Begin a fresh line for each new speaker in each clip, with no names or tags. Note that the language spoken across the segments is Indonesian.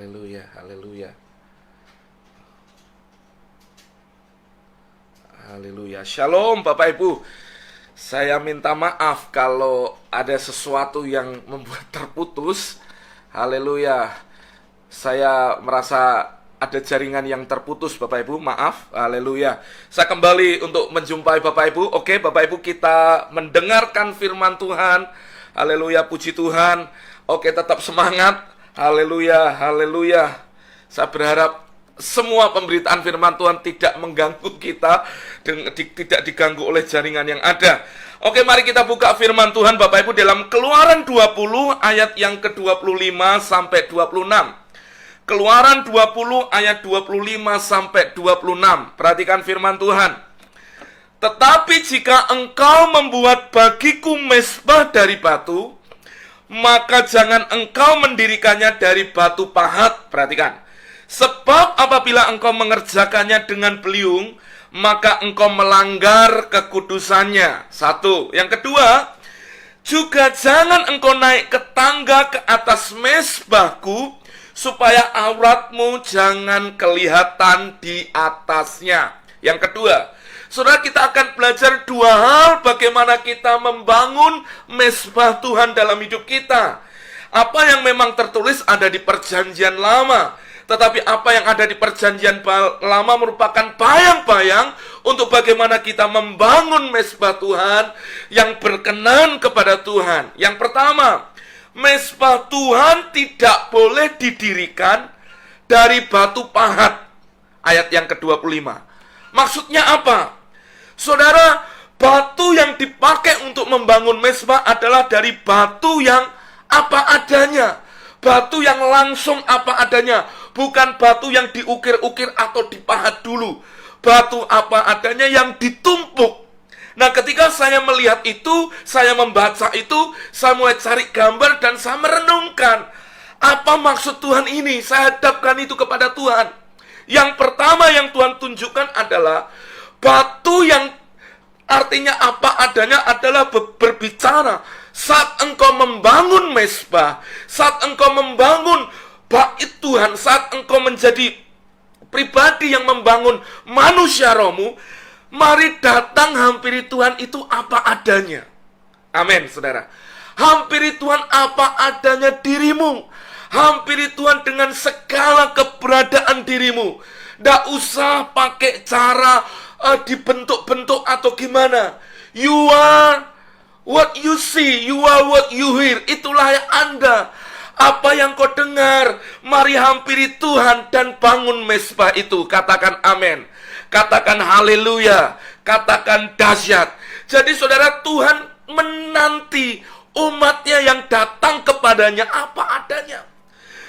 Haleluya, haleluya. Haleluya. Shalom Bapak Ibu. Saya minta maaf kalau ada sesuatu yang membuat terputus. Haleluya. Saya merasa ada jaringan yang terputus Bapak Ibu, maaf. Haleluya. Saya kembali untuk menjumpai Bapak Ibu. Oke Bapak Ibu, kita mendengarkan firman Tuhan. Haleluya, puji Tuhan. Oke, tetap semangat. Haleluya, haleluya. Saya berharap semua pemberitaan firman Tuhan tidak mengganggu kita, tidak diganggu oleh jaringan yang ada. Oke, mari kita buka firman Tuhan Bapak Ibu dalam Keluaran 20 ayat yang ke-25 sampai 26. Keluaran 20 ayat 25 sampai 26. Perhatikan firman Tuhan. Tetapi jika engkau membuat bagiku mezbah dari batu, maka jangan engkau mendirikannya dari batu pahat. Perhatikan. Sebab apabila engkau mengerjakannya dengan beliung, maka engkau melanggar kekudusannya. Satu. Yang kedua, juga jangan engkau naik ke tangga ke atas mezbahku, supaya auratmu jangan kelihatan di atasnya. Yang kedua, saudara, kita akan belajar dua hal bagaimana kita membangun mezbah Tuhan dalam hidup kita. Apa yang memang tertulis ada di perjanjian lama, tetapi apa yang ada di perjanjian lama merupakan bayang-bayang untuk bagaimana kita membangun mezbah Tuhan yang berkenan kepada Tuhan. Yang pertama, mezbah Tuhan tidak boleh didirikan dari batu pahat. Ayat yang ke-25. Maksudnya apa? Saudara, batu yang dipakai untuk membangun mezbah adalah dari batu yang apa adanya. Batu yang langsung apa adanya. Bukan batu yang diukir-ukir atau dipahat dulu. Batu apa adanya yang ditumpuk. Nah, ketika saya melihat itu, saya membaca itu, saya mulai cari gambar dan saya merenungkan. Apa maksud Tuhan ini? Saya hadapkan itu kepada Tuhan. Yang pertama yang Tuhan tunjukkan adalah batu yang artinya apa adanya adalah berbicara. Saat engkau membangun mezbah, saat engkau membangun bait Tuhan, saat engkau menjadi pribadi yang membangun manusia rohmu, mari datang hampiri Tuhan itu apa adanya. Amin, saudara. Hampiri Tuhan apa adanya dirimu. Hampiri Tuhan dengan segala keberadaan dirimu. Tidak usah pakai cara dibentuk-bentuk atau gimana. You are what you see, you are what you hear. Itulah yang Anda. Apa yang kau dengar, mari hampiri Tuhan dan bangun mezbah itu. Katakan amin. Katakan haleluya. Katakan dahsyat. Jadi saudara, Tuhan menanti umatnya yang datang kepadanya apa adanya.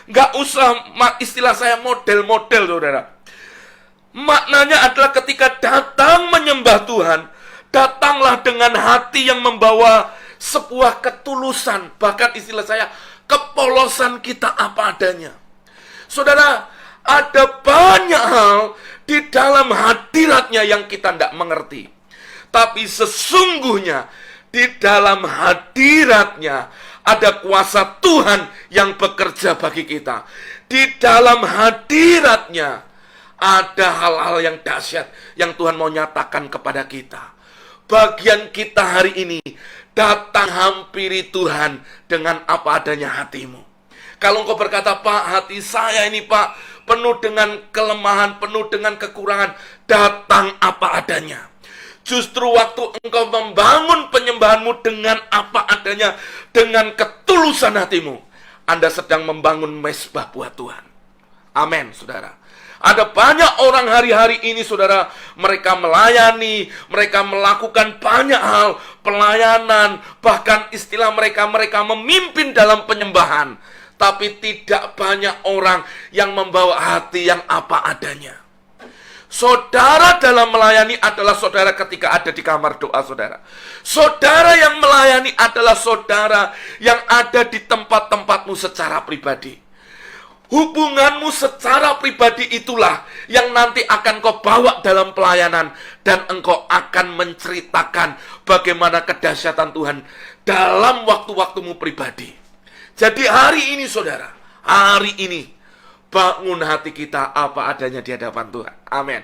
Gak usah istilah saya model-model, saudara. Maknanya adalah ketika datang menyembah Tuhan, datanglah dengan hati yang membawa sebuah ketulusan. Bahkan istilah saya, kepolosan kita apa adanya. Saudara, ada banyak hal di dalam hadiratnya yang kita tidak mengerti. Tapi sesungguhnya di dalam hadiratnya ada kuasa Tuhan yang bekerja bagi kita. Di dalam hadiratnya ada hal-hal yang dahsyat yang Tuhan mau nyatakan kepada kita. Bagian kita hari ini, datang hampiri Tuhan dengan apa adanya hatimu. Kalau engkau berkata, Pak, hati saya ini Pak, penuh dengan kelemahan, penuh dengan kekurangan, datang apa adanya. Justru waktu engkau membangun penyembahanmu dengan apa adanya, dengan ketulusan hatimu, Anda sedang membangun mezbah buat Tuhan. Amin, saudara. Ada banyak orang hari-hari ini, saudara, mereka melayani, mereka melakukan banyak hal, pelayanan, bahkan istilah mereka memimpin dalam penyembahan. Tapi tidak banyak orang yang membawa hati yang apa adanya. Saudara dalam melayani adalah saudara ketika ada di kamar doa, saudara. Saudara yang melayani adalah saudara yang ada di tempat-tempatmu secara pribadi. Hubunganmu secara pribadi itulah yang nanti akan kau bawa dalam pelayanan. Dan engkau akan menceritakan bagaimana kedahsyatan Tuhan dalam waktu-waktumu pribadi. Jadi hari ini, saudara, hari ini, bangun hati kita apa adanya di hadapan Tuhan. Amin.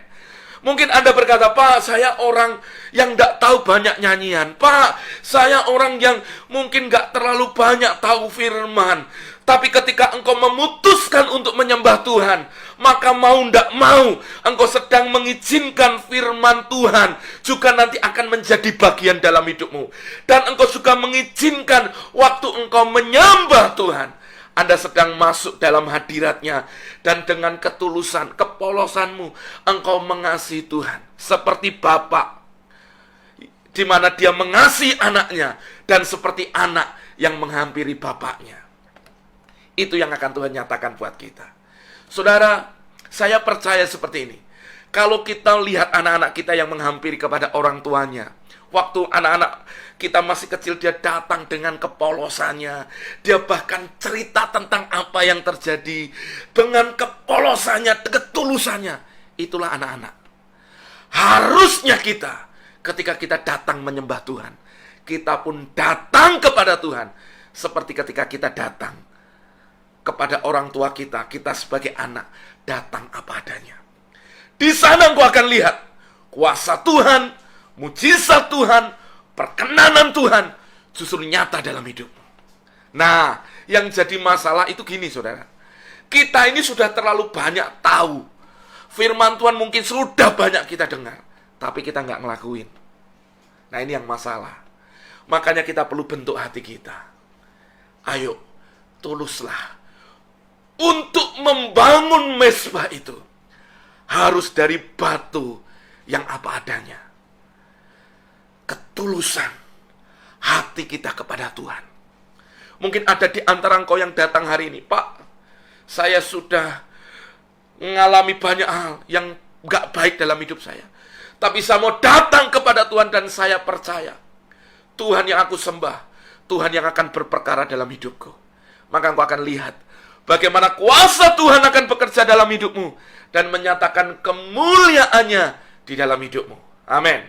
Mungkin Anda berkata, Pak, saya orang yang tidak tahu banyak nyanyian. Pak, saya orang yang mungkin tidak terlalu banyak tahu firman. Tapi ketika engkau memutuskan untuk menyembah Tuhan, maka mau tidak mau, engkau sedang mengizinkan firman Tuhan juga nanti akan menjadi bagian dalam hidupmu. Dan engkau juga mengizinkan waktu engkau menyembah Tuhan, Anda sedang masuk dalam hadiratnya. Dan dengan ketulusan, kepolosanmu, engkau mengasihi Tuhan. Seperti Bapa, di mana dia mengasihi anaknya. Dan seperti anak yang menghampiri bapaknya. Itu yang akan Tuhan nyatakan buat kita. Saudara, saya percaya seperti ini. Kalau kita lihat anak-anak kita yang menghampiri kepada orang tuanya, waktu anak-anak kita masih kecil, dia datang dengan kepolosannya. Dia bahkan cerita tentang apa yang terjadi dengan kepolosannya, ketulusannya. Itulah anak-anak. Harusnya kita, ketika kita datang menyembah Tuhan, kita pun datang kepada Tuhan. Seperti ketika kita datang kepada orang tua kita, kita sebagai anak datang apa adanya. Di sana engkau akan lihat kuasa Tuhan, mujizat Tuhan, perkenanan Tuhan justru nyata dalam hidupmu. Nah, yang jadi masalah itu gini, saudara. Kita ini sudah terlalu banyak tahu. Firman Tuhan mungkin sudah banyak kita dengar, tapi kita nggak ngelakuin. Nah, ini yang masalah. Makanya kita perlu bentuk hati kita. Ayo, tuluslah. Untuk membangun mezbah itu harus dari batu yang apa adanya. Ketulusan hati kita kepada Tuhan. Mungkin ada di antara engkau yang datang hari ini, Pak, saya sudah mengalami banyak hal yang gak baik dalam hidup saya. Tapi saya mau datang kepada Tuhan dan saya percaya Tuhan yang aku sembah, Tuhan yang akan berperkara dalam hidupku. Maka engkau akan lihat bagaimana kuasa Tuhan akan bekerja dalam hidupmu dan menyatakan kemuliaannya di dalam hidupmu. Amin.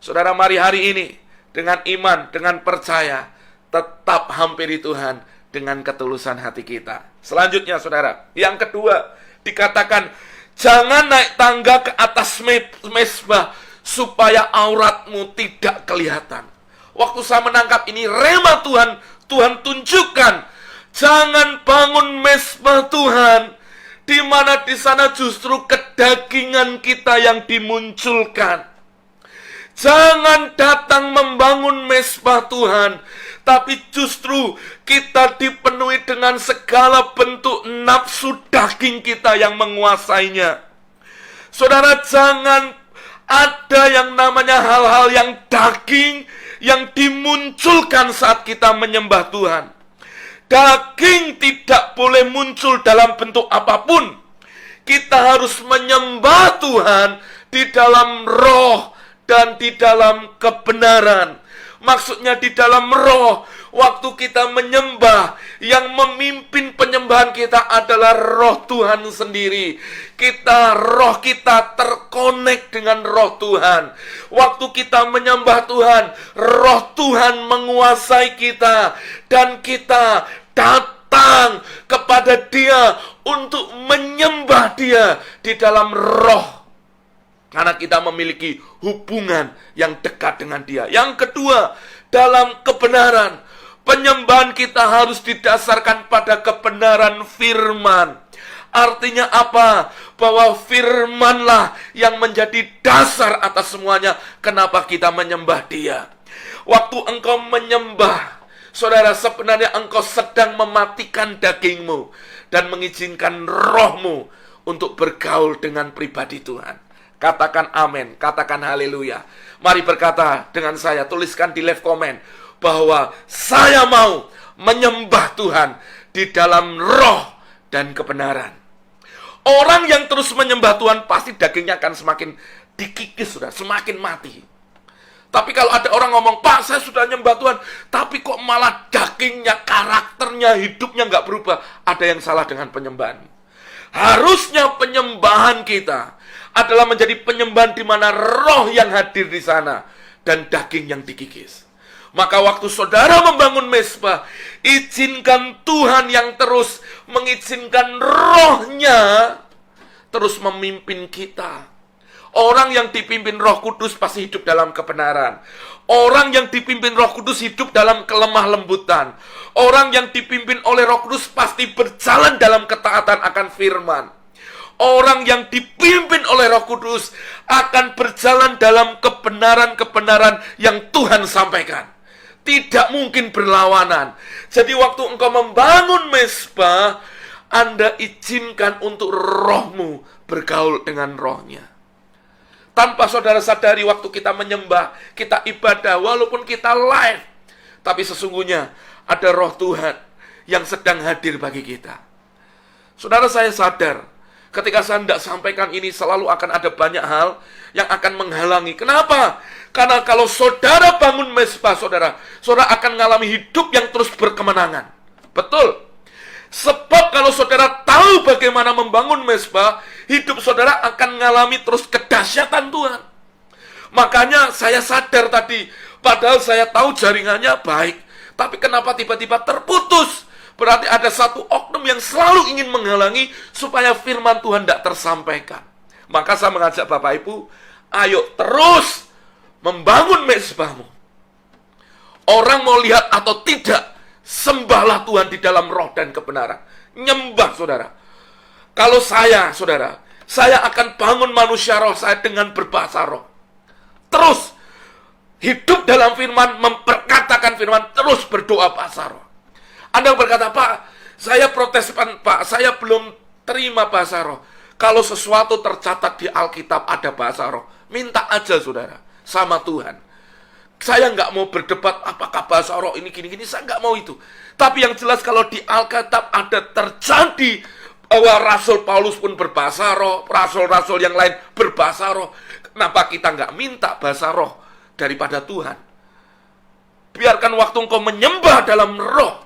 Saudara, mari hari ini dengan iman, dengan percaya, tetap hampiri Tuhan dengan ketulusan hati kita. Selanjutnya, saudara, yang kedua dikatakan, jangan naik tangga ke atas mezbah supaya auratmu tidak kelihatan. Waktu saya menangkap ini, rema Tuhan, Tuhan tunjukkan, jangan bangun mezbah Tuhan, di mana di sana justru kedagingan kita yang dimunculkan. Jangan datang membangun mezbah Tuhan, tapi justru kita dipenuhi dengan segala bentuk nafsu daging kita yang menguasainya. Saudara, jangan ada yang namanya hal-hal yang daging yang dimunculkan saat kita menyembah Tuhan. Daging tidak boleh muncul dalam bentuk apapun. Kita harus menyembah Tuhan di dalam roh dan di dalam kebenaran. Maksudnya di dalam roh. Waktu kita menyembah, yang memimpin penyembahan kita adalah roh Tuhan sendiri. Roh kita terkonek dengan roh Tuhan. Waktu kita menyembah Tuhan, roh Tuhan menguasai kita. Dan kita datang kepada Dia untuk menyembah Dia di dalam roh. Karena kita memiliki hubungan yang dekat dengan Dia. Yang kedua, dalam kebenaran. Penyembahan kita harus didasarkan pada kebenaran firman. Artinya apa? Bahwa firmanlah yang menjadi dasar atas semuanya. Kenapa kita menyembah Dia? Waktu engkau menyembah, saudara, sebenarnya engkau sedang mematikan dagingmu dan mengizinkan rohmu untuk bergaul dengan pribadi Tuhan. Katakan amin, katakan haleluya. Mari berkata dengan saya, tuliskan di live comment bahwa saya mau menyembah Tuhan di dalam roh dan kebenaran. Orang yang terus menyembah Tuhan pasti dagingnya akan semakin dikikis, sudah semakin mati. Tapi kalau ada orang ngomong, Pak, saya sudah nyembah Tuhan, tapi kok malah dagingnya, karakternya, hidupnya nggak berubah, ada yang salah dengan penyembahan. Harusnya penyembahan kita adalah menjadi penyembahan di mana roh yang hadir di sana dan daging yang dikikis. Maka waktu saudara membangun mezbah, izinkan Tuhan yang terus mengizinkan rohnya terus memimpin kita. Orang yang dipimpin Roh Kudus pasti hidup dalam kebenaran. Orang yang dipimpin Roh Kudus hidup dalam kelemah lembutan. Orang yang dipimpin oleh Roh Kudus pasti berjalan dalam ketaatan akan firman. Orang yang dipimpin oleh Roh Kudus akan berjalan dalam kebenaran-kebenaran yang Tuhan sampaikan. Tidak mungkin berlawanan. Jadi waktu engkau membangun mezbah, Anda izinkan untuk rohmu bergaul dengan rohnya. Tanpa saudara sadari waktu kita menyembah, kita ibadah, walaupun kita live, tapi sesungguhnya ada roh Tuhan yang sedang hadir bagi kita. Saudara, saya sadar, ketika saya tidak sampaikan ini, selalu akan ada banyak hal yang akan menghalangi. Kenapa? Karena kalau saudara bangun mezbah, saudara akan mengalami hidup yang terus berkemenangan. Betul. Sebab kalau saudara tahu bagaimana membangun mezbah, hidup saudara akan mengalami terus kedahsyatan Tuhan. Makanya saya sadar tadi, padahal saya tahu jaringannya baik, tapi kenapa tiba-tiba terputus? Berarti ada satu oknum yang selalu ingin menghalangi supaya firman Tuhan tidak tersampaikan. Maka saya mengajak Bapak Ibu, ayo terus membangun mezbahmu. Orang mau lihat atau tidak, sembahlah Tuhan di dalam roh dan kebenaran. Nyembah, saudara. Kalau saya, saudara, saya akan bangun manusia roh saya dengan berbahasa roh. Terus hidup dalam firman, memperkatakan firman, terus berdoa bahasa roh. Anda berkata, Pak, saya Protestan, Pak, saya belum terima bahasa roh. Kalau sesuatu tercatat di Alkitab ada bahasa roh, minta aja, saudara, sama Tuhan. Saya nggak mau berdebat apakah bahasa roh ini gini-gini, saya nggak mau itu. Tapi yang jelas kalau di Alkitab ada terjadi bahwa Rasul Paulus pun berbahasa roh, rasul-rasul yang lain berbahasa roh. Kenapa kita nggak minta bahasa roh daripada Tuhan? Biarkan waktu engkau menyembah dalam roh,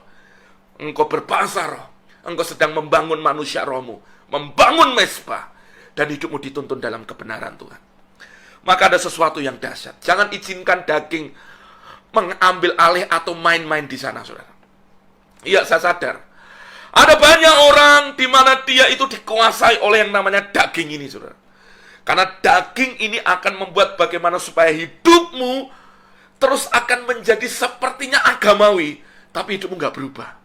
engkau berbahasa roh, engkau sedang membangun manusia rohmu, membangun mezbah, dan hidupmu dituntun dalam kebenaran Tuhan. Maka ada sesuatu yang dahsyat. Jangan izinkan daging mengambil alih atau main-main di sana, saudara. Iya, saya sadar. Ada banyak orang di mana dia itu dikuasai oleh yang namanya daging ini, saudara. Karena daging ini akan membuat bagaimana supaya hidupmu terus akan menjadi sepertinya agamawi, tapi hidupmu nggak berubah.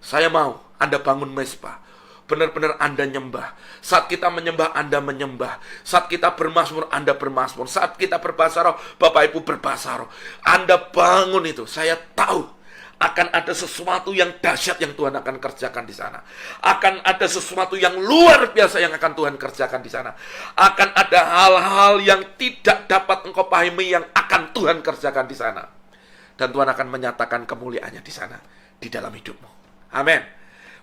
Saya mau Anda bangun mezbah. Benar-benar Anda nyembah. Saat kita menyembah, Anda menyembah. Saat kita bermazmur, Anda bermazmur. Saat kita berbahasa roh, Bapak Ibu berbahasa roh. Anda bangun itu. Saya tahu akan ada sesuatu yang dahsyat yang Tuhan akan kerjakan di sana. Akan ada sesuatu yang luar biasa yang akan Tuhan kerjakan di sana. Akan ada hal-hal yang tidak dapat engkau pahami yang akan Tuhan kerjakan di sana. Dan Tuhan akan menyatakan kemuliaannya di sana, di dalam hidupmu. Amin.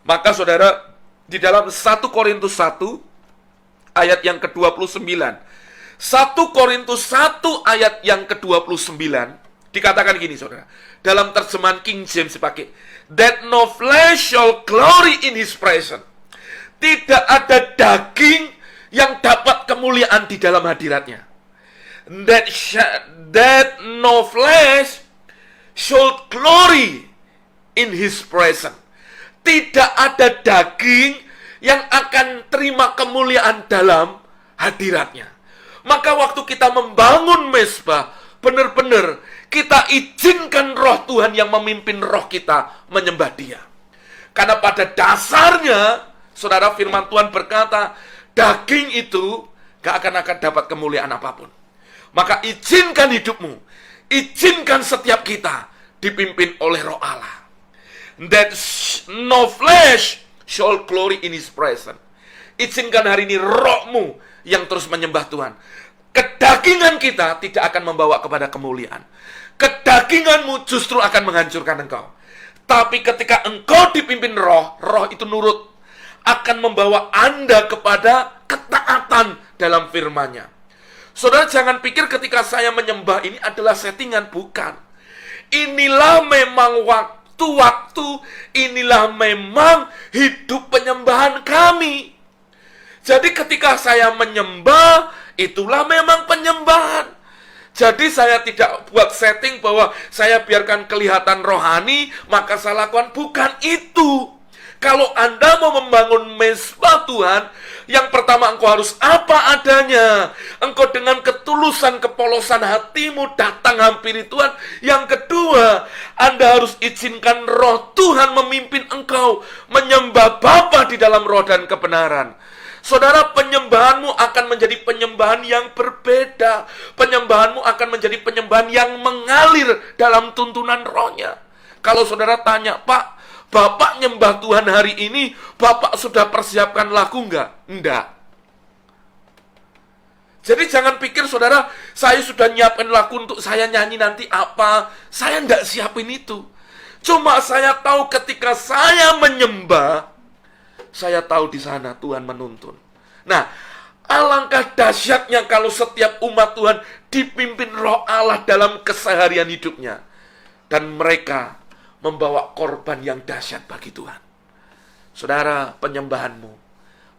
Maka saudara, di dalam 1 Korintus 1 ayat yang ke-29. 1 Korintus 1 ayat yang ke-29 dikatakan gini, saudara. Dalam terjemahan King James dipakai, that no flesh shall glory in his presence. Tidak ada daging yang dapat kemuliaan di dalam hadiratnya. That no flesh shall glory in his presence. Tidak ada daging yang akan terima kemuliaan dalam hadiratnya. Maka waktu kita membangun mezbah, benar-benar kita izinkan roh Tuhan yang memimpin roh kita menyembah Dia. Karena pada dasarnya, saudara, firman Tuhan berkata, daging itu gak akan dapat kemuliaan apapun. Maka izinkan hidupmu, izinkan setiap kita dipimpin oleh roh Allah. That no flesh shall glory in his presence. Izinkan hari ini rohmu yang terus menyembah Tuhan. Kedagingan kita tidak akan membawa kepada kemuliaan. Kedaginganmu justru akan menghancurkan engkau. Tapi ketika engkau dipimpin roh, roh itu nurut, akan membawa Anda kepada ketaatan dalam firman-Nya. Saudara, jangan pikir ketika saya menyembah ini adalah settingan, bukan. Inilah memang waktu-waktu, inilah memang hidup penyembahan kami. Jadi ketika saya menyembah, itulah memang penyembahan. Jadi saya tidak buat setting bahwa saya biarkan kelihatan rohani, maka saya lakukan. Bukan itu. Kalau Anda mau membangun mezbah Tuhan, yang pertama engkau harus apa adanya. Engkau dengan ketulusan, kepolosan hatimu datang hampiri Tuhan. Yang kedua, Anda harus izinkan roh Tuhan memimpin engkau menyembah Bapa di dalam roh dan kebenaran. Saudara, penyembahanmu akan menjadi penyembahan yang berbeda. Penyembahanmu akan menjadi penyembahan yang mengalir dalam tuntunan rohnya. Kalau saudara tanya, Pak, Bapak nyembah Tuhan hari ini, Bapak sudah persiapkan lagu enggak? Enggak. Jadi jangan pikir saudara, saya sudah nyiapin lagu untuk saya nyanyi nanti apa. Saya enggak siapin itu. Cuma saya tahu ketika saya menyembah, saya tahu di sana Tuhan menuntun. Nah, alangkah dahsyatnya kalau setiap umat Tuhan dipimpin roh Allah dalam keseharian hidupnya. Dan mereka membawa korban yang dahsyat bagi Tuhan. Saudara, penyembahanmu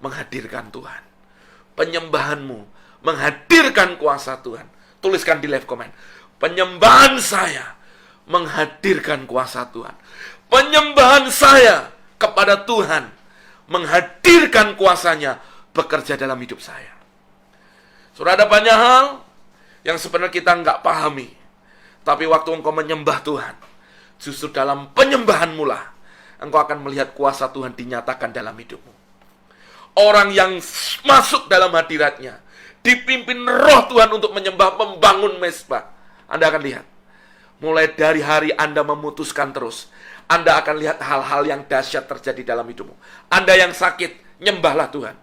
menghadirkan Tuhan. Penyembahanmu menghadirkan kuasa Tuhan. Tuliskan di live comment. Penyembahan saya menghadirkan kuasa Tuhan. Penyembahan saya kepada Tuhan menghadirkan kuasanya bekerja dalam hidup saya. Saudara, ada banyak hal yang sebenarnya kita nggak pahami. Tapi waktu engkau menyembah Tuhan, justru dalam penyembahanmu lah engkau akan melihat kuasa Tuhan dinyatakan dalam hidupmu. Orang yang masuk dalam hadiratnya, dipimpin roh Tuhan untuk menyembah, membangun mezbah. Anda akan lihat, mulai dari hari Anda memutuskan terus, Anda akan lihat hal-hal yang dahsyat terjadi dalam hidupmu. Anda yang sakit, nyembahlah Tuhan.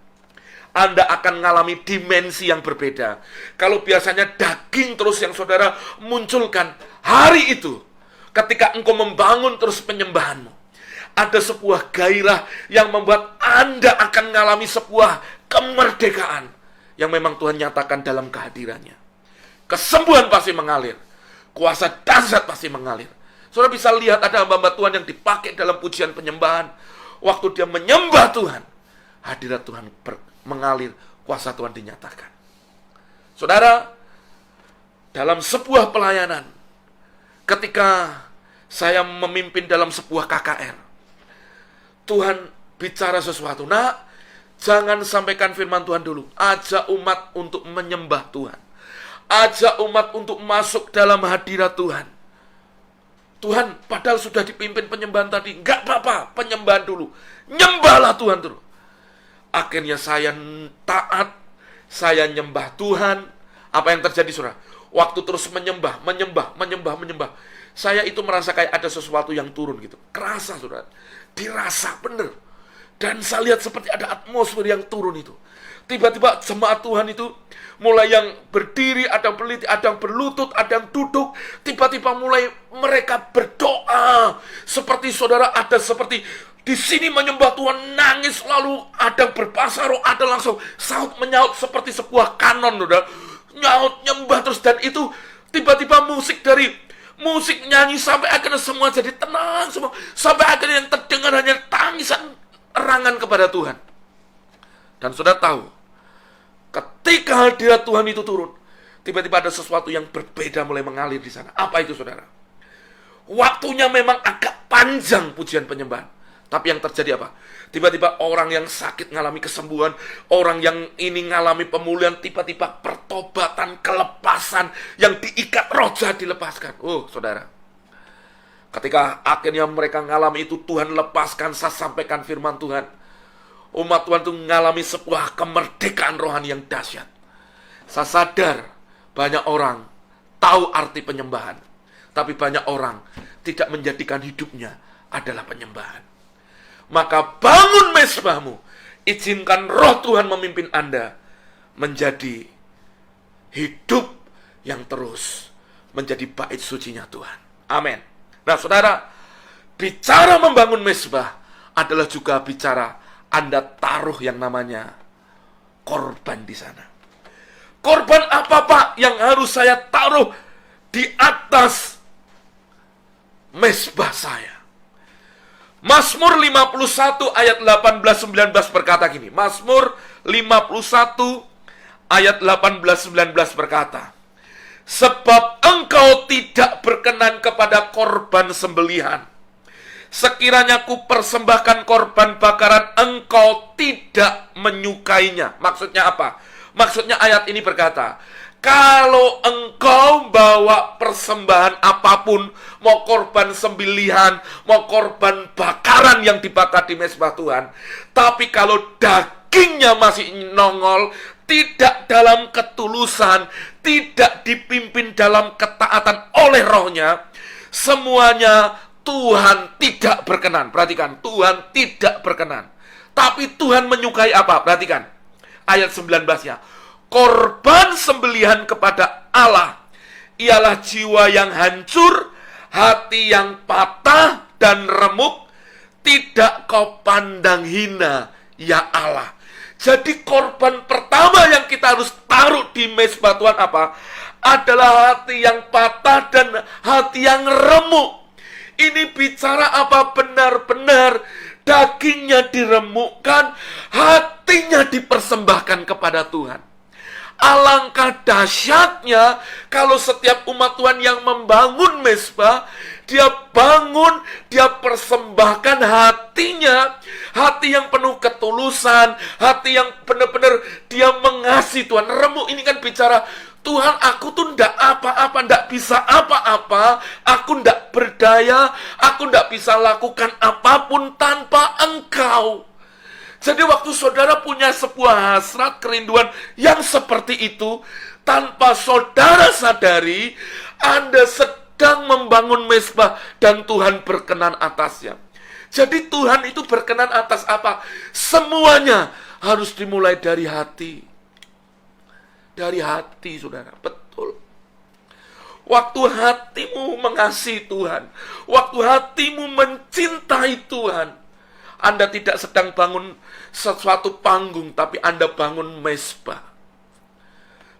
Anda akan mengalami dimensi yang berbeda. Kalau biasanya daging terus yang saudara munculkan, hari itu, ketika engkau membangun terus penyembahanmu, ada sebuah gairah yang membuat Anda akan mengalami sebuah kemerdekaan yang memang Tuhan nyatakan dalam kehadirannya. Kesembuhan pasti mengalir. Kuasa dahsyat pasti mengalir. Saudara bisa lihat ada hamba-hamba Tuhan yang dipakai dalam pujian penyembahan. Waktu dia menyembah Tuhan, hadirat Tuhan mengalir, kuasa Tuhan dinyatakan. Saudara, dalam sebuah pelayanan, ketika saya memimpin dalam sebuah KKR, Tuhan bicara sesuatu. Nah, jangan sampaikan firman Tuhan dulu. Ajak umat untuk menyembah Tuhan. Ajak umat untuk masuk dalam hadirat Tuhan. Tuhan, padahal sudah dipimpin penyembahan tadi. Enggak apa-apa, penyembahan dulu. Nyembahlah Tuhan dulu. Akhirnya saya taat, saya nyembah Tuhan. Apa yang terjadi, saudara? Waktu terus menyembah. Saya itu merasa kayak ada sesuatu yang turun gitu. Kerasa, saudara. Dirasa benar. Dan saya lihat seperti ada atmosfer yang turun itu. Tiba-tiba jemaat Tuhan itu mulai yang berdiri, ada yang berliti, ada yang berlutut, ada yang duduk. Tiba-tiba mulai mereka berdoa. Seperti saudara ada seperti di sini menyembah Tuhan, nangis, lalu ada yang berbahasa roh, ada langsung saut menyaut seperti sebuah kanon, saudara. Nyaut, nyembah terus, dan itu tiba-tiba musik dari musik nyanyi sampai akhirnya semua jadi tenang semua. Sampai akhirnya yang terdengar hanya tangisan erangan kepada Tuhan. Dan saudara tahu, ketika hadirat Tuhan itu turun, tiba-tiba ada sesuatu yang berbeda mulai mengalir di sana. Apa itu, saudara? Waktunya memang agak panjang pujian penyembahan. Tapi yang terjadi apa? Tiba-tiba orang yang sakit ngalami kesembuhan, orang yang ini ngalami pemulihan, tiba-tiba pertobatan, kelepasan, yang diikat roh jahat dilepaskan. Oh, saudara. Ketika akhirnya mereka ngalami itu, Tuhan lepaskan, saya sampaikan firman Tuhan. Umat Tuhan itu mengalami sebuah kemerdekaan rohani yang dahsyat. Saya sadar banyak orang tahu arti penyembahan, tapi banyak orang tidak menjadikan hidupnya adalah penyembahan. Maka bangun mezbahmu, izinkan roh Tuhan memimpin Anda menjadi hidup yang terus menjadi bait sucinya Tuhan. Amin. Nah, saudara, bicara membangun mezbah adalah juga bicara Anda taruh yang namanya korban di sana. Korban apa, Pak, yang harus saya taruh di atas mezbah saya? Mazmur 51 ayat 18-19 berkata gini. Mazmur 51 ayat 18-19 berkata, Sebab engkau tidak berkenan kepada korban sembelihan. Sekiranya ku persembahkan korban bakaran, engkau tidak menyukainya. Maksudnya apa? Maksudnya ayat ini berkata, kalau engkau bawa persembahan apapun, mau korban sembelihan, mau korban bakaran yang dibakar di mezbah Tuhan, tapi kalau dagingnya masih nongol, tidak dalam ketulusan, tidak dipimpin dalam ketaatan oleh rohnya, semuanya Tuhan tidak berkenan. Perhatikan, Tuhan tidak berkenan. Tapi Tuhan menyukai apa? Perhatikan ayat 19-nya. Korban sembelihan kepada Allah ialah jiwa yang hancur, hati yang patah dan remuk, tidak kau pandang hina, ya Allah. Jadi korban pertama yang kita harus taruh di mezbah Tuhan apa? Adalah hati yang patah dan hati yang remuk. Ini bicara apa? Benar-benar dagingnya diremukkan, hatinya dipersembahkan kepada Tuhan. Alangkah dahsyatnya kalau setiap umat Tuhan yang membangun mezbah, dia bangun, dia persembahkan hatinya, hati yang penuh ketulusan, hati yang benar-benar dia mengasihi Tuhan. Remuk ini kan bicara, Tuhan, aku tuh ndak apa-apa, ndak bisa apa-apa, aku ndak berdaya, aku ndak bisa lakukan apapun tanpa Engkau. Jadi waktu saudara punya sebuah hasrat, kerinduan yang seperti itu, tanpa saudara sadari, Anda sedang membangun mezbah dan Tuhan berkenan atasnya. Jadi Tuhan itu berkenan atas apa? Semuanya harus dimulai dari hati. Dari hati, saudara. Betul. Waktu hatimu mengasihi Tuhan, waktu hatimu mencintai Tuhan, Anda tidak sedang bangun sesuatu panggung, tapi Anda bangun mezbah.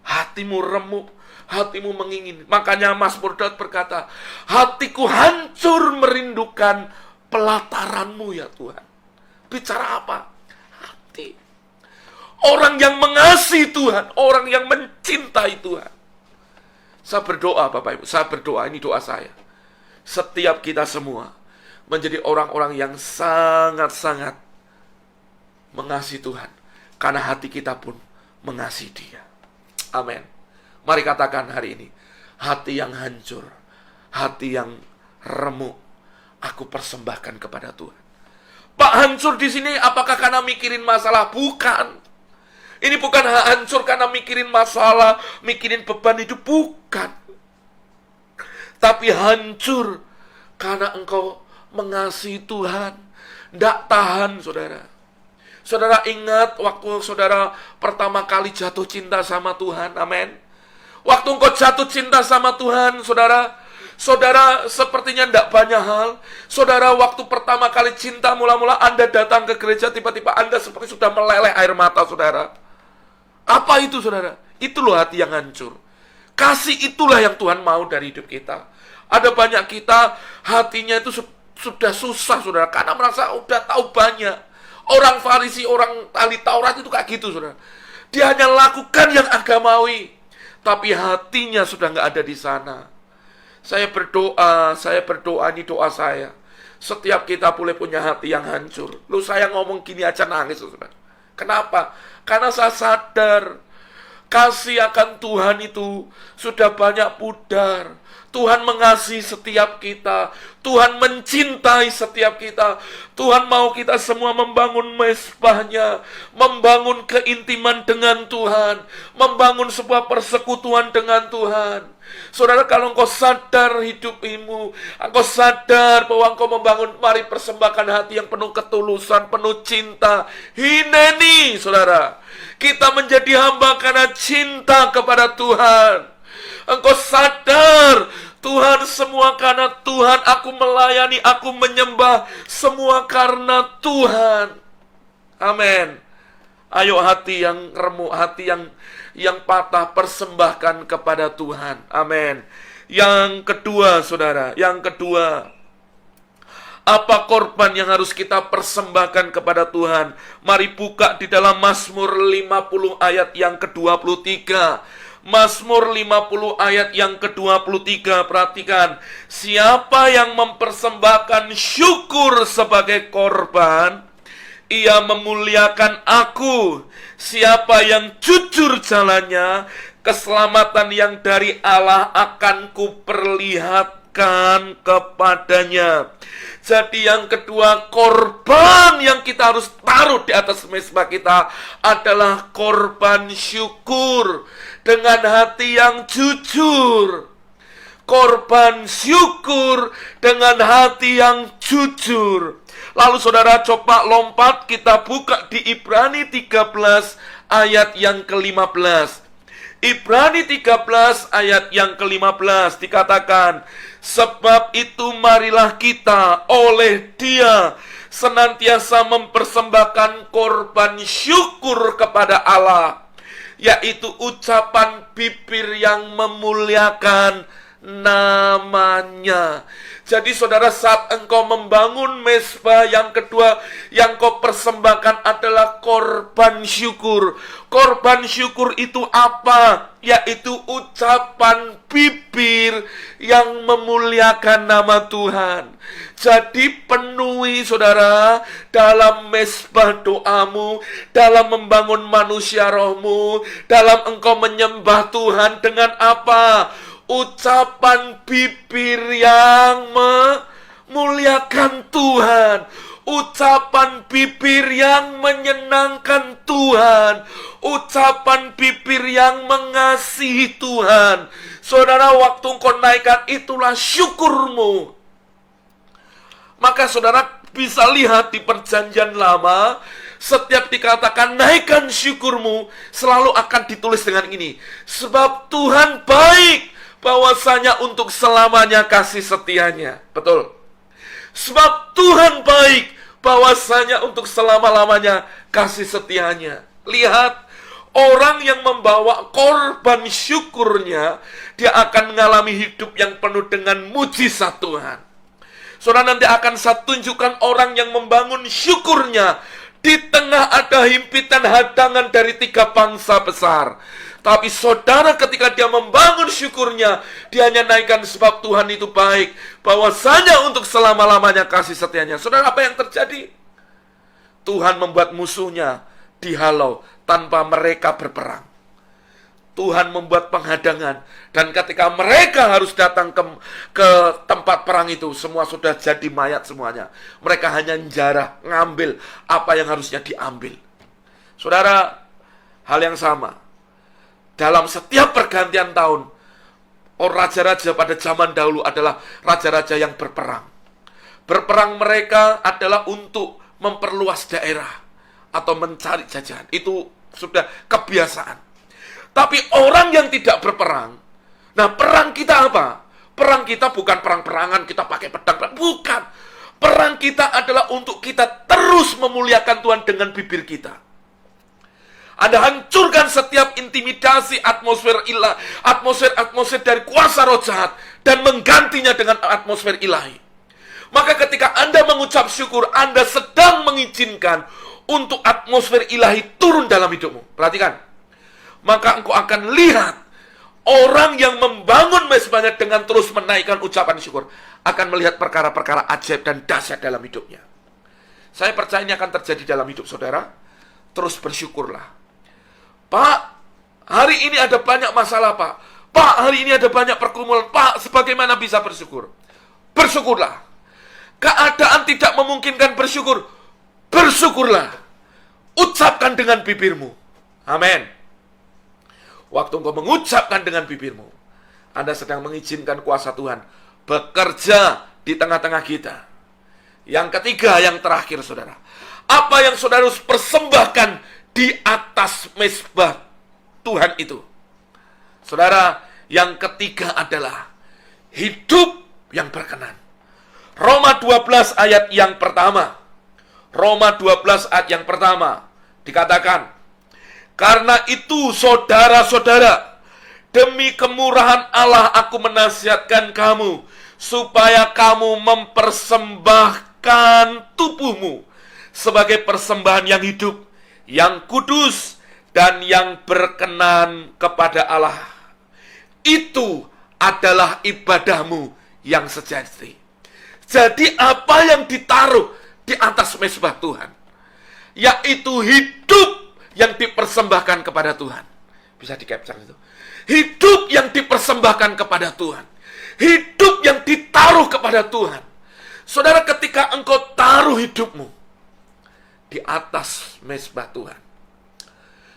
Hatimu remuk, hatimu mengingin. Makanya Mazmur Daud berkata, hatiku hancur merindukan pelataranmu ya Tuhan. Bicara apa? Hati. Orang yang mengasihi Tuhan, orang yang mencintai Tuhan. Saya berdoa Bapak Ibu, saya berdoa, ini doa saya. Setiap kita semua menjadi orang-orang yang sangat-sangat mengasihi Tuhan. Karena hati kita pun mengasihi Dia. Amin. Mari katakan hari ini, hati yang hancur, hati yang remuk, aku persembahkan kepada Tuhan. Pak, hancur di sini apakah karena mikirin masalah? Bukan. Ini bukan hancur karena mikirin masalah, mikirin beban hidup, bukan. Tapi hancur karena engkau mengasihi Tuhan. Tidak tahan, saudara. Saudara ingat waktu saudara pertama kali jatuh cinta sama Tuhan, amin. Waktu engkau jatuh cinta sama Tuhan, saudara sepertinya tidak banyak hal. Saudara waktu pertama kali cinta, mula-mula Anda datang ke gereja, tiba-tiba Anda seperti sudah meleleh air mata, saudara. Apa itu, saudara? Itu loh hati yang hancur. Kasih itulah yang Tuhan mau dari hidup kita. Ada banyak kita, hatinya itu sudah susah, saudara, karena merasa udah tahu banyak. Orang Farisi, orang ahli Taurat itu kayak gitu, saudara. Dia hanya lakukan yang agamawi, tapi hatinya sudah nggak ada di sana. Saya berdoa, ini doa saya. Setiap kita boleh punya hati yang hancur. Lu saya ngomong gini aja nangis, saudara. Kenapa? Karena saya sadar kasih akan Tuhan itu sudah banyak pudar. Tuhan mengasihi setiap kita. Tuhan mencintai setiap kita. Tuhan mau kita semua membangun mezbahnya, membangun keintiman dengan Tuhan, membangun sebuah persekutuan dengan Tuhan. Saudara, kalau engkau sadar hidupmu, engkau sadar bahwa engkau membangun, mari persembahkan hati yang penuh ketulusan, penuh cinta. Hineni, saudara, kita menjadi hamba karena cinta kepada Tuhan. Engkau sadar, Tuhan, semua karena Tuhan, aku melayani, aku menyembah, semua karena Tuhan. Amin. Ayo hati yang remuk, hati yang patah, persembahkan kepada Tuhan. Amin. Yang kedua, saudara, yang kedua, apa korban yang harus kita persembahkan kepada Tuhan? Mari buka di dalam Mazmur 50 ayat yang ke-23. Mazmur 50 ayat yang ke-23, perhatikan. Siapa yang mempersembahkan syukur sebagai korban, ia memuliakan aku. Siapa yang jujur jalannya, keselamatan yang dari Allah akan kuperlihatkan kepadanya. Jadi yang kedua, korban yang kita harus taruh di atas mezbah kita adalah korban syukur dengan hati yang jujur. Korban syukur dengan hati yang jujur. Lalu saudara coba lompat, kita buka di Ibrani 13 ayat yang ke-15. Ibrani 13 ayat yang ke-15 dikatakan, sebab itu marilah kita oleh Dia senantiasa mempersembahkan korban syukur kepada Allah, yaitu ucapan bibir yang memuliakan namanya. Jadi saudara, saat engkau membangun mezbah, yang kedua yang kau persembahkan adalah korban syukur. Korban syukur itu apa? Yaitu ucapan bibir yang memuliakan nama Tuhan. Jadi penuhi saudara dalam mezbah doamu, dalam membangun manusia rohmu, dalam engkau menyembah Tuhan dengan apa? Ucapan bibir yang memuliakan Tuhan, ucapan bibir yang menyenangkan Tuhan, ucapan bibir yang mengasihi Tuhan. Saudara, waktu engkau naikkan itulah syukurmu. Maka saudara bisa lihat di perjanjian lama, setiap dikatakan naikkan syukurmu, selalu akan ditulis dengan ini, sebab Tuhan baik, bahwasanya untuk selamanya kasih setianya. Betul. Sebab Tuhan baik, bahwasanya untuk selama-lamanya kasih setianya. Lihat, orang yang membawa korban syukurnya, dia akan mengalami hidup yang penuh dengan mujizat Tuhan. Saudara, nanti akan saya tunjukkan orang yang membangun syukurnya. Di tengah ada himpitan hadangan dari 3 bangsa besar. Tapi saudara, ketika dia membangun syukurnya, dia hanya naikkan sebab Tuhan itu baik, bahwasanya untuk selama-lamanya kasih setianya. Saudara, apa yang terjadi? Tuhan membuat musuhnya dihalau tanpa mereka berperang. Tuhan membuat penghadangan, dan ketika mereka harus datang ke tempat perang itu, semua sudah jadi mayat semuanya. Mereka hanya jarah, ngambil apa yang harusnya diambil. Saudara, hal yang sama. Dalam setiap pergantian tahun, raja-raja pada zaman dahulu adalah raja-raja yang berperang. Berperang mereka adalah untuk memperluas daerah atau mencari jajahan. Itu sudah kebiasaan. Tapi orang yang tidak berperang, nah perang kita apa? Perang kita bukan perang-perangan, kita pakai pedang. Bukan. Perang kita adalah untuk kita terus memuliakan Tuhan dengan bibir kita. Anda hancurkan setiap intimidasi atmosfer dari kuasa roh jahat dan menggantinya dengan atmosfer ilahi. Maka ketika Anda mengucap syukur, Anda sedang mengizinkan untuk atmosfer ilahi turun dalam hidupmu. Perhatikan. Maka engkau akan lihat orang yang membangun mezbahnya dengan terus menaikkan ucapan syukur akan melihat perkara-perkara ajaib dan dahsyat dalam hidupnya. Saya percaya ini akan terjadi dalam hidup saudara. Terus bersyukurlah. Pak, hari ini ada banyak masalah, Pak. Pak, hari ini ada banyak pergumulan. Pak, sebagaimana bisa bersyukur? Bersyukurlah. Keadaan tidak memungkinkan bersyukur. Bersyukurlah. Ucapkan dengan bibirmu. Amin. Waktu engkau mengucapkan dengan bibirmu, Anda sedang mengizinkan kuasa Tuhan bekerja di tengah-tengah kita. Yang ketiga, yang terakhir, saudara. Apa yang saudara harus persembahkan di atas mezbah Tuhan itu? Saudara, yang ketiga adalah hidup yang berkenan. Roma 12 ayat yang pertama. Roma 12 ayat yang pertama dikatakan, karena itu saudara-saudara, demi kemurahan Allah aku menasihatkan kamu, supaya kamu mempersembahkan tubuhmu sebagai persembahan yang hidup, yang kudus, dan yang berkenan kepada Allah. itu adalah ibadahmu yang sejati. Jadi apa yang ditaruh di atas mezbah Tuhan, yaitu hidup yang dipersembahkan kepada Tuhan. Bisa di-capture itu. Hidup yang dipersembahkan kepada Tuhan. Hidup yang ditaruh kepada Tuhan. Saudara, ketika engkau taruh hidupmu di atas mezbah Tuhan,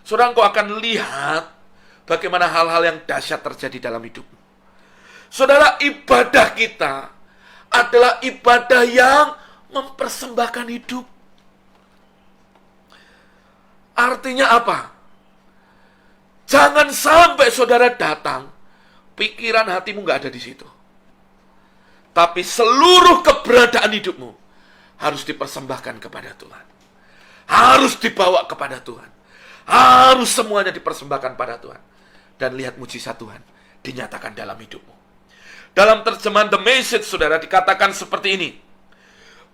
saudara, engkau akan lihat bagaimana hal-hal yang dahsyat terjadi dalam hidupmu. Saudara, ibadah kita adalah ibadah yang mempersembahkan hidup. Artinya apa? Jangan sampai saudara datang, pikiran hatimu nggak ada di situ. Tapi seluruh keberadaan hidupmu harus dipersembahkan kepada Tuhan. Harus dibawa kepada Tuhan. Harus semuanya dipersembahkan pada Tuhan. Dan lihat mujizat Tuhan dinyatakan dalam hidupmu. Dalam terjemahan The Message, saudara, dikatakan seperti ini.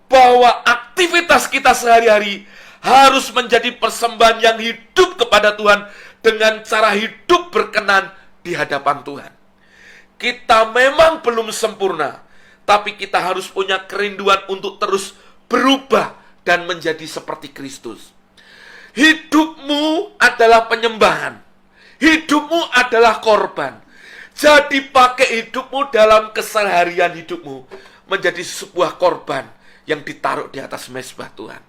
Bahwa aktivitas kita sehari-hari harus menjadi persembahan yang hidup kepada Tuhan dengan cara hidup berkenan di hadapan Tuhan. Kita memang belum sempurna, tapi kita harus punya kerinduan untuk terus berubah dan menjadi seperti Kristus. Hidupmu adalah penyembahan. Hidupmu adalah korban. Jadi pakai hidupmu dalam keseharian hidupmu menjadi sebuah korban yang ditaruh di atas mezbah Tuhan.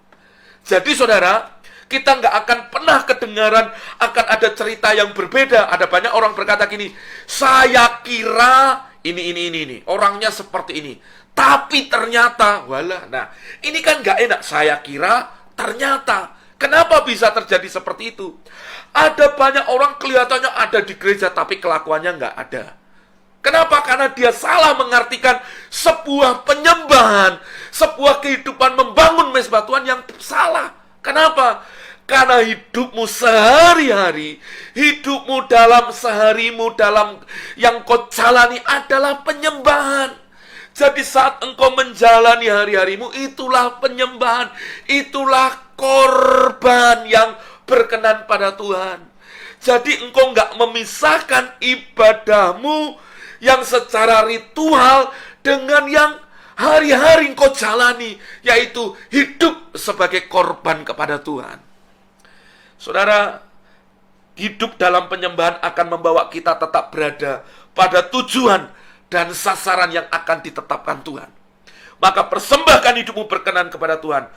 Jadi saudara, kita nggak akan pernah kedengaran akan ada cerita yang berbeda. Ada banyak orang berkata gini, saya kira ini, orangnya seperti ini. Tapi ternyata, walah, nah ini kan nggak enak. Saya kira, ternyata. Kenapa bisa terjadi seperti itu? Ada banyak orang kelihatannya ada di gereja, tapi kelakuannya nggak ada. Kenapa? Karena dia salah mengartikan sebuah penyembahan, sebuah kehidupan membangun mezbah Tuhan yang salah. Kenapa? Karena hidupmu sehari-hari, hidupmu dalam seharimu, dalam yang kau jalani adalah penyembahan. Jadi saat engkau menjalani hari-harimu, itulah penyembahan, itulah korban yang berkenan pada Tuhan. Jadi engkau nggak memisahkan ibadahmu yang secara ritual dengan yang hari-hari engkau jalani, yaitu hidup sebagai korban kepada Tuhan. Saudara, hidup dalam penyembahan akan membawa kita tetap berada pada tujuan dan sasaran yang akan ditetapkan Tuhan. Maka persembahkan hidupmu berkenan kepada Tuhan.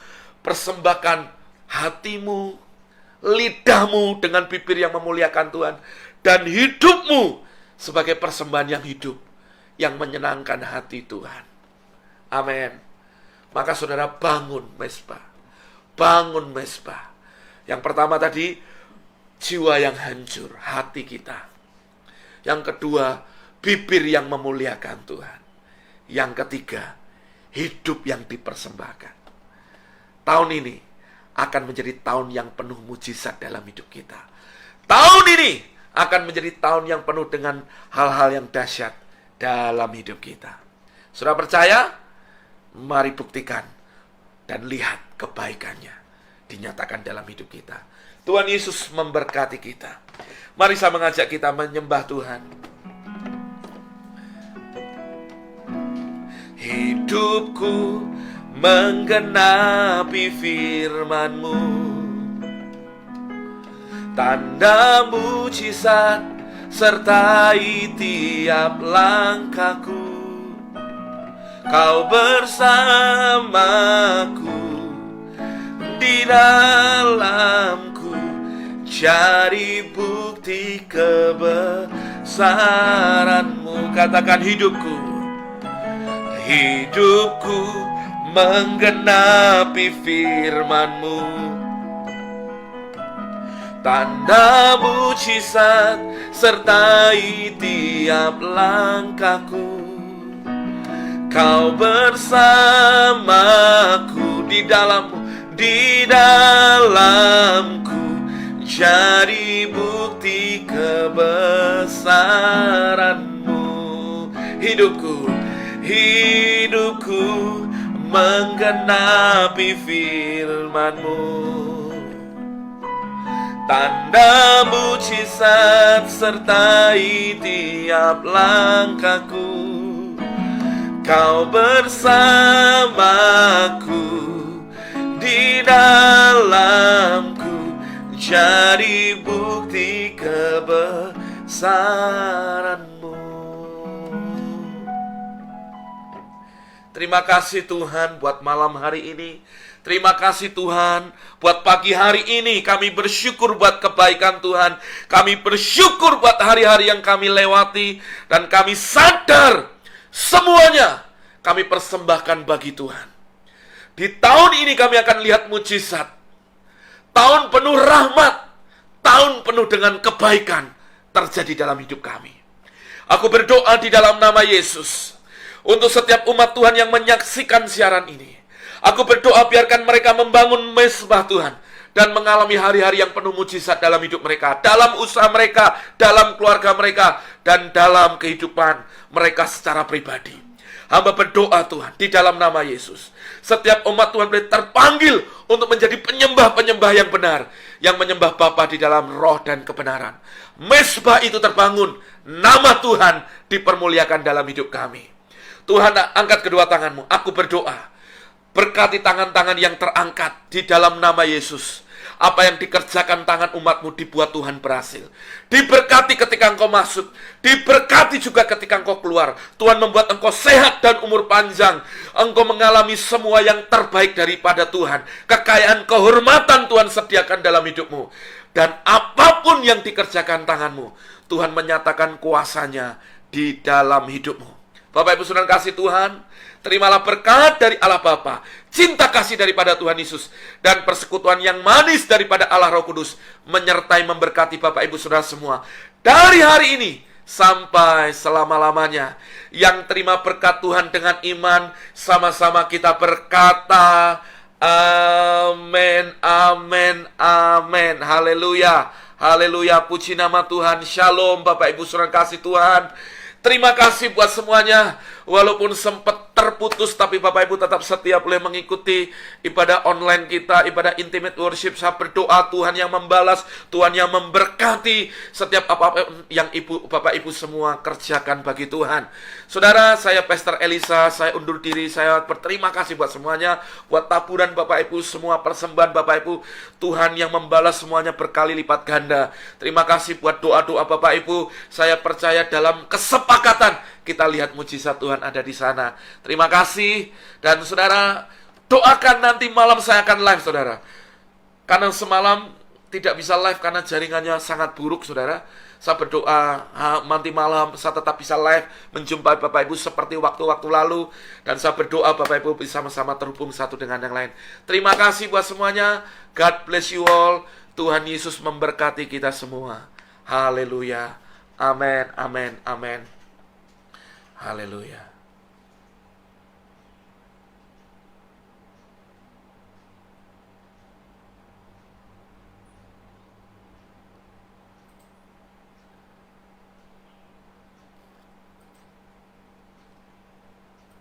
Persembahkan hatimu, lidahmu dengan bibir yang memuliakan Tuhan, dan hidupmu sebagai persembahan yang hidup, yang menyenangkan hati Tuhan. Amin. Maka saudara, bangun mezbah. Bangun mezbah. Yang pertama tadi, jiwa yang hancur, hati kita. Yang kedua, bibir yang memuliakan Tuhan. Yang ketiga, hidup yang dipersembahkan. Tahun ini akan menjadi tahun yang penuh mujizat dalam hidup kita. Tahun ini akan menjadi tahun yang penuh dengan hal-hal yang dahsyat dalam hidup kita. Sudah percaya? Mari buktikan dan lihat kebaikannya dinyatakan dalam hidup kita. Tuhan Yesus memberkati kita. Mari saya mengajak kita menyembah Tuhan. Hidupku menggenapi firman-Mu, tanda mujizat sertai tiap langkahku. Kau bersamaku di dalamku, cari bukti kebesaran-Mu. Katakan, hidupku menggenapi firman-Mu, tanda mujizat sertai tiap langkahku. Kau bersamaku di dalamku, jadi bukti kebesaran-Mu. Hidupku menggenapi firman-Mu, Tanda mujizat sertai tiap langkahku. Kau bersamaku di dalamku, jadi bukti kebesaran-Mu. Terima kasih Tuhan buat malam hari ini. Terima kasih Tuhan buat pagi hari ini. Kami bersyukur buat kebaikan Tuhan. Kami bersyukur buat hari-hari yang kami lewati. Dan kami sadar semuanya kami persembahkan bagi Tuhan. Di tahun ini kami akan lihat mujizat. Tahun penuh rahmat. Tahun penuh dengan kebaikan terjadi dalam hidup kami. Aku berdoa di dalam nama Yesus. Untuk setiap umat Tuhan yang menyaksikan siaran ini. Aku berdoa biarkan mereka membangun mezbah Tuhan. Dan mengalami hari-hari yang penuh mujizat dalam hidup mereka. Dalam usaha mereka, dalam keluarga mereka. Dan dalam kehidupan mereka secara pribadi. Hamba berdoa Tuhan di dalam nama Yesus. Setiap umat Tuhan boleh terpanggil untuk menjadi penyembah-penyembah yang benar. Yang menyembah Bapa di dalam roh dan kebenaran. Mezbah itu terbangun. Nama Tuhan dipermuliakan dalam hidup kami. Tuhan, angkat kedua tanganmu. Aku berdoa. Berkati tangan-tangan yang terangkat di dalam nama Yesus. Apa yang dikerjakan tangan umatmu dibuat Tuhan berhasil. Diberkati ketika engkau masuk. Diberkati juga ketika engkau keluar. Tuhan membuat engkau sehat dan umur panjang. Engkau mengalami semua yang terbaik daripada Tuhan. Kekayaan, kehormatan Tuhan sediakan dalam hidupmu. Dan apapun yang dikerjakan tanganmu, Tuhan menyatakan kuasanya di dalam hidupmu. Bapak Ibu Saudara kasih Tuhan, terimalah berkat dari Allah Bapa, cinta kasih daripada Tuhan Yesus, dan persekutuan yang manis daripada Allah Roh Kudus, menyertai memberkati Bapak Ibu Saudara semua, dari hari ini sampai selama-lamanya. Yang terima berkat Tuhan dengan iman, sama-sama kita berkata, amin, amin, amin. Haleluya, haleluya, puji nama Tuhan. Shalom Bapak Ibu Saudara kasih Tuhan. Terima kasih buat semuanya. Walaupun sempat terputus, tapi Bapak Ibu tetap setia boleh mengikuti ibadah online kita, ibadah intimate worship. Saya berdoa Tuhan yang membalas, Tuhan yang memberkati setiap apa yang Bapak Ibu semua kerjakan bagi Tuhan. Saudara, saya Pastor Elisa, saya undur diri. Saya berterima kasih buat semuanya, buat taburan Bapak Ibu, semua persembahan Bapak Ibu. Tuhan yang membalas semuanya berkali lipat ganda. Terima kasih buat doa-doa Bapak Ibu. Saya percaya dalam kesepakatan kita lihat mujizat Tuhan ada di sana. Terima kasih. Dan saudara, doakan nanti malam saya akan live, saudara. Karena semalam tidak bisa live karena jaringannya sangat buruk, saudara. Saya berdoa nanti malam saya tetap bisa live menjumpai Bapak Ibu seperti waktu-waktu lalu. Dan saya berdoa Bapak Ibu bisa sama-sama terhubung satu dengan yang lain. Terima kasih buat semuanya. God bless you all. Tuhan Yesus memberkati kita semua. Haleluya. Amin, amin, amin. Haleluya.